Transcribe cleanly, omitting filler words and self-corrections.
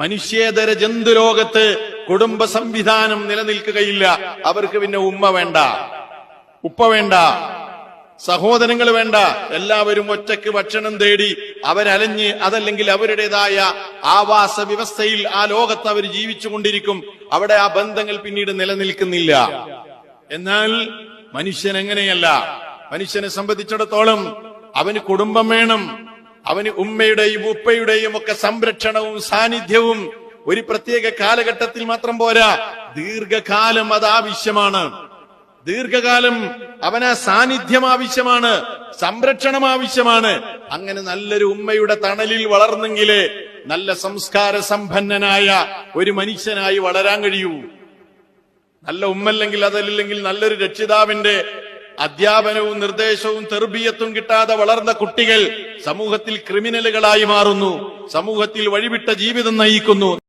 മനുഷ്യേതര ജന്തുലോകത്ത് കുടുംബ സംവിധാനം നിലനിൽക്കുകയില്ല. അവർക്ക് പിന്നെ ഉമ്മ വേണ്ട, ഉപ്പ വേണ്ട, സഹോദരങ്ങൾ വേണ്ട. എല്ലാവരും ഒറ്റയ്ക്ക് ഭക്ഷണം തേടി അവരലഞ്ഞ്, അതല്ലെങ്കിൽ അവരുടേതായ ആവാസ വ്യവസ്ഥയിൽ ആ ലോകത്ത് അവർ ജീവിച്ചുകൊണ്ടിരിക്കും. അവിടെ ആ ബന്ധങ്ങൾ പിന്നീട് നിലനിൽക്കുന്നില്ല. എന്നാൽ മനുഷ്യൻ എങ്ങനെയല്ല. മനുഷ്യനെ സംബന്ധിച്ചിടത്തോളം അവന് കുടുംബം വേണം. അവന് ഉമ്മയുടെയും ഉപ്പയുടെയും ഒക്കെ സംരക്ഷണവും സാന്നിധ്യവും ഒരു പ്രത്യേക കാലഘട്ടത്തിൽ മാത്രം പോരാ, ദീർഘകാലം അത് ആവശ്യമാണ്. ദീർഘകാലം അവന് സാന്നിധ്യം ആവശ്യമാണ്, സംരക്ഷണം ആവശ്യമാണ്. അങ്ങനെ നല്ലൊരു ഉമ്മയുടെ തണലിൽ വളർന്നെങ്കിലേ നല്ല സംസ്കാര സമ്പന്നനായ ഒരു മനുഷ്യനായി വളരാൻ കഴിയൂ. നല്ല ഉമ്മല്ലെങ്കിൽ, അതല്ലെങ്കിൽ നല്ലൊരു രക്ഷിതാവിന്റെ അധ്യാപനവും നിർദ്ദേശവും തെർബിയത്തും കിട്ടാതെ വളർന്ന കുട്ടികൾ സമൂഹത്തിൽ ക്രിമിനലുകളായി മാറുന്നു, സമൂഹത്തിൽ വഴിവിട്ട ജീവിതം നയിക്കുന്നു.